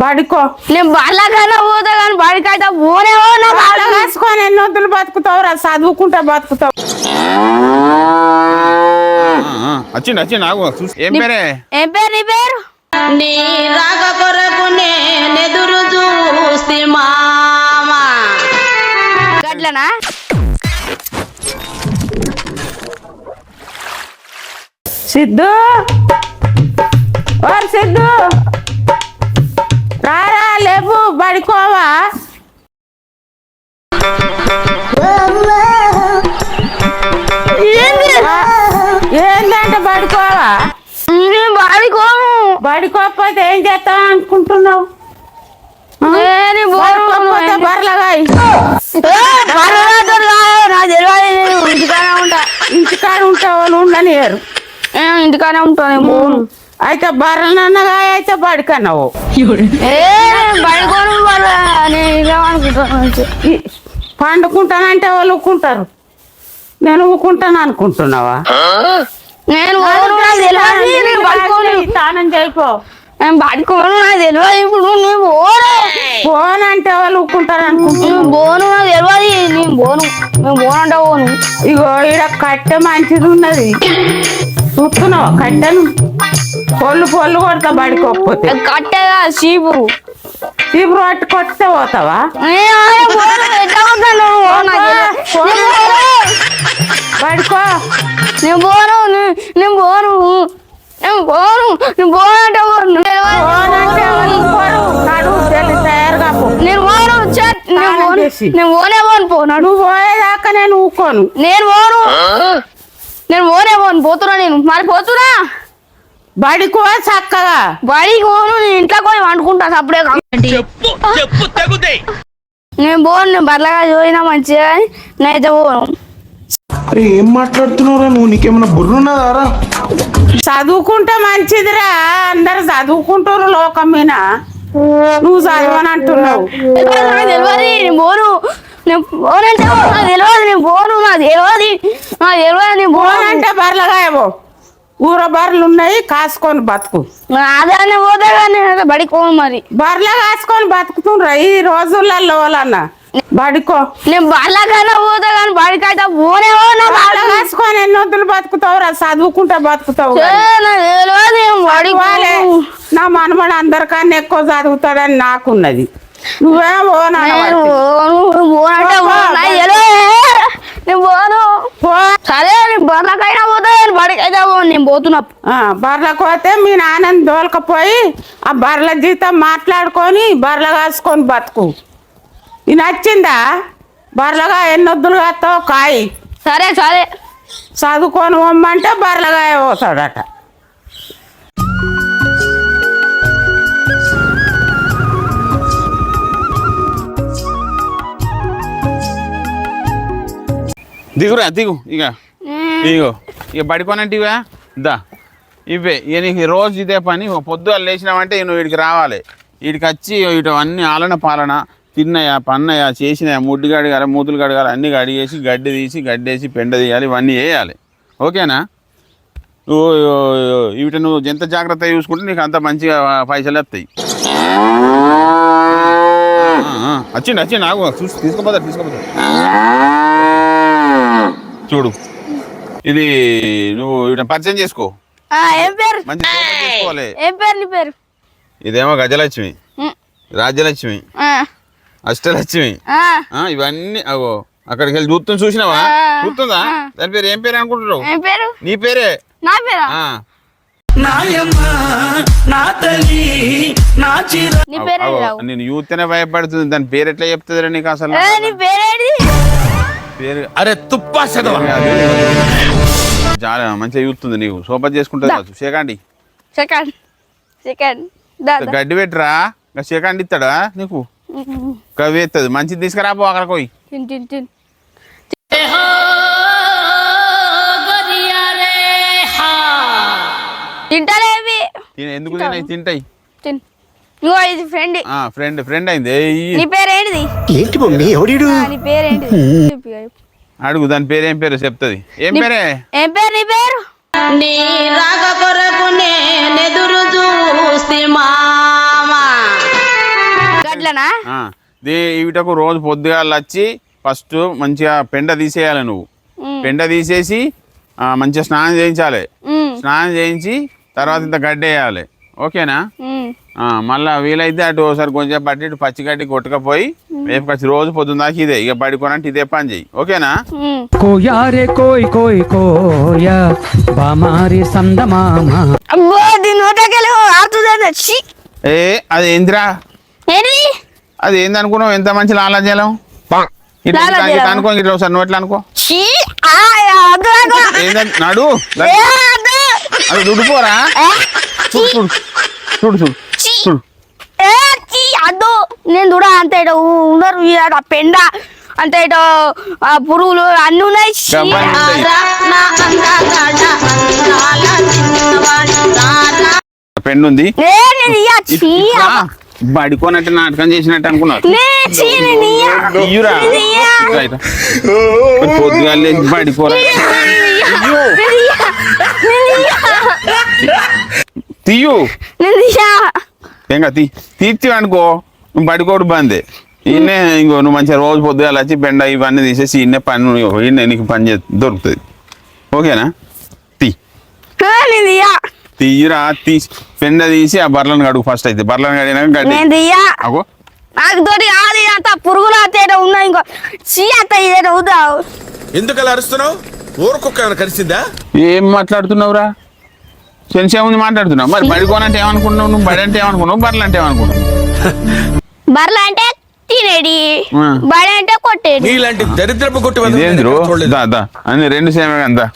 బడికో. నేను బాలకన్నా పోతా కానీ బడికైతే పోనేవో. నా బాగా కాసుకొని ఎన్ని వద్దులు బతుకుతావురా, చదువుకుంటా బతుకుతావు. వచ్చిండు వచ్చిండు ఆగు చూసి. ఏం పేరే? ఏం పేరు నీ పేరు? నీ రాక కొరకు నేనెదురు చూసి మామా. గట్లనా? సిద్ధు, ఓర్ సిద్ధు రారా, లేవు బడికోవా. ఏంటంటే బడికోవా? బడికోను. బడికోకపోతే ఏం చేస్తావు అనుకుంటున్నావు? బర్లగాయ ఇంటికానే ఉంటా. ఇంటికాడ ఉంటే వాళ్ళు ఉండనియరు. ఇంటికానే ఉంటాను. అయితే బర్రెలన్నగా అయితే బడికన్నావు. బడికోను అనుకుంటాను. పండుకుంటానంటే వాళ్ళు ఊకుంటారు, నేను ఊకుంటాను అనుకుంటున్నావా? నేను స్నానం చేయిపో. బడికోను నాకు తెలియదు. ఇప్పుడు నువ్వు ఫోన్ అంటే వాళ్ళు ఊకుంటారు అనుకుంటున్నావు. బోను నాకు తెలియదు. నేను బోను, మేము బోనంటే పోను. ఇగో ఈడ కట్టె మంచిది ఉన్నది, చూస్తున్నావా? కట్టెను పొల్లు పొల్లు కొడతా బడికోకపోతే. కట్టెగా చీపురు చీపురు పట్టి కొట్టితే పోతావా? బడికో. నేను పోను, నేను పోను, నేను పోను, నేను పోనంటే పోను. ఫోన్ అంటే వాళ్ళు ఊరుకోరు. నడువు తయారుగా పో. నేను పోను, నేను పోనే పోను. పోనాడు నువ్వు పోయేదాకా నేను ఊకోను. నేను పోను, నేను పోనే పోను. పోతున్నా నేను, మరి పోతున్నా. బడికో చక్కగా. బడికి పోను, నేను ఇంట్లో పోయి వండుకుంటాను అప్పుడే. నేను పోను, నేను బర్లగా చూసినా మంచిగా కానీ నేనైతే పోను. అరే ఏం మాట్లాడుతున్నావురా నువ్వు? నీకేమన్నా బుర్రున్నదారా? చదువుకుంటే మంచిదిరా, అందరు చదువుకుంటారు లోకం మీద. నువ్వు చదవని అంటున్నావు. తెలియదు, నేను పోను. నేను పోనంటే నాకు తెలియదు. నేను పోను, నాకు తెలియదు. నాకు తెలియదు. నేను పోను అంటే బర్రలుగాయవో, ఊర బర్రెలు ఉన్నాయి, కాసుకొని బతుకు. అదే పోతే కానీ బడికి పోను. మరి బర్రెలు కాసుకొని బతుకుతుండ్రా ఈ రోజులలో వాళ్ళన్నా. బడికో. నేను బాలకన్నా పోతా కానీ బడికైతే పోనేవో. నా బాగా కాసుకొని ఎన్ని వద్దులు బతుకుతావురా, చదువుకుంటా బతుకుతావు. నా మనమడు అందరికన్నా ఎక్కువ చదువుతాడని నాకున్నది. నువ్వేం సరే బర్లకైనా పోతా బడికైతే పోను. నేను పోతున్నా. బర్రెలకు పోతే మీ నాన్నని దోలకపోయి ఆ బర్రెల జీతం మాట్లాడుకొని బర్రెలు కాసుకొని బతుకు. ఇది నచ్చిందా? బర్రెలుగా ఎన్నొద్దులు కాస్తావు కాయి. సరే సరే చదువుకొని పోమ్మంటే బర్రెలుగా పోతాడట. దిగురా దిగు. ఇక ఇగో ఇక బడికోనంటివా దా ఇవే. ఇక నీకు రోజు ఇదే పని. పొద్దుగా లేచినావంటే నువ్వు వీడికి రావాలి. వీడికి వచ్చి ఇటు అన్ని ఆలన పాలన, తిన్నయా పన్నయా చేసినాయా, ముడ్డు కడగాలి, మూతులు కడగాలి, అన్నీ కడిగేసి గడ్డి తీసి గడ్డేసి పెండ తీయాలి, ఇవన్నీ వేయాలి. ఓకేనా? నువ్వు వీటి నువ్వు ఎంత జాగ్రత్తగా చూసుకుంటే నీకు అంత మంచిగా పైసలు వస్తాయి. వచ్చిండు వచ్చిండు ఆగు చూసి తీసుకోపోతా. చూడు ఇది నువ్వు వీటిని పరిచయం చేసుకో. ఏం పేరు? మంచి చేసుకోవాలి. ఏం పేరు నీ పేరు? ఇదేమో గజలక్ష్మి, రాజ్యలక్ష్మి, అష్టలక్ష్మి. ఇవన్నీ అవో అక్కడికి వెళ్ళి చూసినావా? చూస్తుందా? దాని పేరు ఏం పేరు అనుకుంటున్నావు? నీ పేరే. నా పేరా? నేను యూత్తేనే భయపడుతుంది. దాని పేరు ఎట్లా చెప్తుంది నీకు అసలు? పేరు అరే తుప్పా చాలా మంచిగా యూతుంది. నీకు సోపత్ చేసుకుంటుంది. షేకండి గడ్డి పెట్టరా, షేకండి ఇస్తాడా నీకు? కవి ఎత్తది మంచిది. తీసుకురాబో అక్కడికి పోయి. తింటారేవి ఎందుకు తింటాయి? ఫ్రెండ్ అయింది. నీ పేరేంటిది? ఏంటి మమ్మీ ఎవడు? నీ పేరేంటిది? అడుగు దాని పేరు. ఏం పేరు చెప్తుంది. ఏం పేరే? ఏం పేరు నీ పేరు? నీ రాక కొరకు నేనెదురు చూసి మామా. ఇట్లనా వీటకు రోజు పొద్దుగాల వచ్చి ఫస్ట్ మంచిగా పెండ తీసేయాలి నువ్వు. పెండ తీసేసి మంచిగా స్నానం చేయించాలి. స్నానం చేయించి తర్వాత ఇంత గడ్డి వేయాలి. ఓకేనా? మళ్ళీ వీలైతే అటు ఒకసారి కొంచెం పట్టి ఇటు పచ్చిగడ్డి కొట్టుకపోయి రేపు రోజు పొద్దున్న దాకా ఇదే ఇక పడుకోనంటే ఇదే పని చెయ్యి. ఓకేనా? కోయారే కోయ్ కోయ్ కోయా బామారి సందమామ. అబ్బో దీని నోటకెళ్ళి ఆడుతుందా? ఏ అది ఏందిరా? ఏంటి అది ఏంది అనుకున్నావు? ఎంత మంచి లాలాజలం ఇట్లా అనుకో. ఇట్లా ఒకసారి నువ్వు ఎట్లా అనుకో. ఏంటంటే నాడు అది దుడిపోరా. చూడు చూడు చూడు చూడు చూడు. అద్దు నేను చూడ అంత ఇటు ఉన్నారు ఆ పెండ అంత ఇటు పురుగులు అన్ని ఉన్నాయి. పెండు ఉంది బడికోనట్టు నాటకం చేసినట్టు అనుకున్నారు. పొద్దుగా బడికోరా తీయు ఇంకా తీర్చి అనుకో. నువ్వు బడికోడు బందే ఈయనే. ఇంకో నువ్వు మంచిగా రోజు పొద్దుగాల వచ్చి బెండ ఇవన్నీ తీసేసి ఈయనే పని ఈయన నీకు పని దొరుకుతుంది. ఓకేనా? తీయరా. తీసి పెండ తీసి ఆ బర్లను కడుగు ఫస్ట్. అయితే బర్లను కడిగినాక గడ్డి అగో నాకు తోటి కాదు అంత పురుగులు అంత ఉన్నాయి. ఇంకో అంత ఇదే అవుతావు. ఎందుకు అలా అరుస్తున్నావు? ఊరుకొక్క కలిసిందా? ఏం మాట్లాడుతున్నావురా? సెన్సే ఉంది మాట్లాడుతున్నావు. మరి బడికోనంటే ఏమనుకున్నావు నువ్వు? బడి అంటే ఏమనుకున్నావు? బర్రెలు అంటే ఏమనుకున్నావు? బర్రెలు అంటే తినేది, బడి అంటే కొట్టేది. నీలాంటి దరిద్రపు కొట్టి అన్ని రెండు సేమే అంతా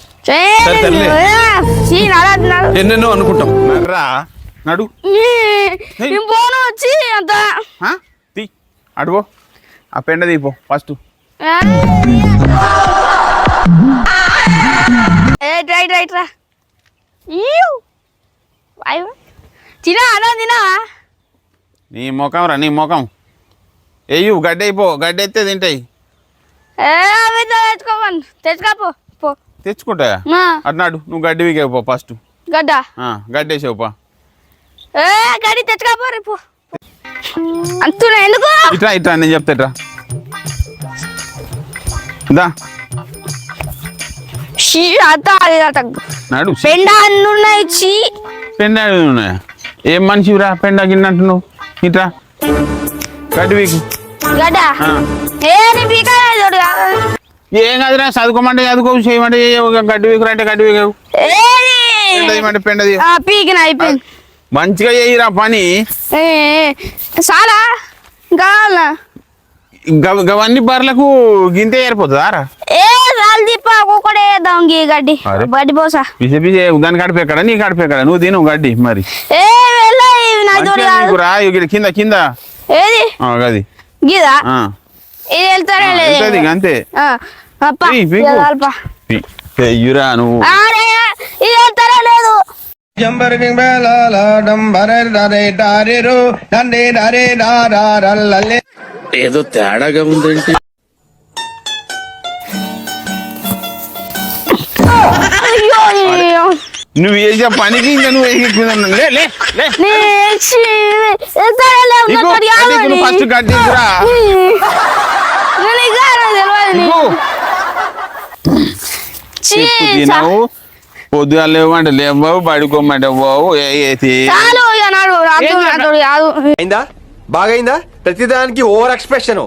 ఎన్నెన్నో అనుకుంటాం. నడు పోను వచ్చి అంత తీ అడుగో. ఆ పెండ తీపో ఫస్ట్. తినా అలా తినా నీ ముఖం రా. నీ ముఖం ఎయ్యు గడ్డి అయిపో. గడ్డి అయితే తింటాయి. తెచ్చుకోమని తెచ్చుకోపో. తెచ్చుకుంటాయా? అన్నాడు నువ్వు గడ్డి వీకేపో ఫస్ట్. గడ్డ గడ్డేసేవుపా. గడ్డి తెచ్చుకోపో రేపు. అంతున్నా ఎందుకు? ఇట్రా ఇట్రా నేను చెప్తాట్రా. దా నాడు పెండ అన్ని ఉన్నాయి. పెండ ఉన్నాయా? ఏం మనిషిరా పెండ గిన్నట్టు నువ్వు? ఇట్రా గడ్డి వీకు. గడ్డ ఏం కాదురా. చదువుకోమంటే చదువుకోవు, చేయమంటే చేయవు. గడ్డి వీకురా అంటే గడ్డి వీకవు. పెండ పెండది పీకిన అయిపోయింది. మంచిగా చేయరా పని. చాలా కావాలా? అవన్నీ బర్లకు గింతే ఏరిపోతుందా రా? గడ్డి బడ్డి పోసా పిసే పిసే దాని గడిపెక్కడ నీ గడిపెక్కడ? నువ్వు తిను గడ్డి మరి. రా కింద కింద ఏది గది గీదా ఇది వెళ్తానే లేదు అంతే. చెయ్యురా నువ్వు. ఇది వెళ్తానే లేదు. ఏదో తేడాగా ఉందేంటి? నువ్వు వేసే పనికి ఇంకా నువ్వు ఫస్ట్ కట్టిరా. తినవు పొద్దుగా లేవంటే లేవు, బడికోమంటే పోవు. అయిందా? బాగైందా? ప్రతిదానికి ఓవర్ ఎక్స్ప్రెషన్.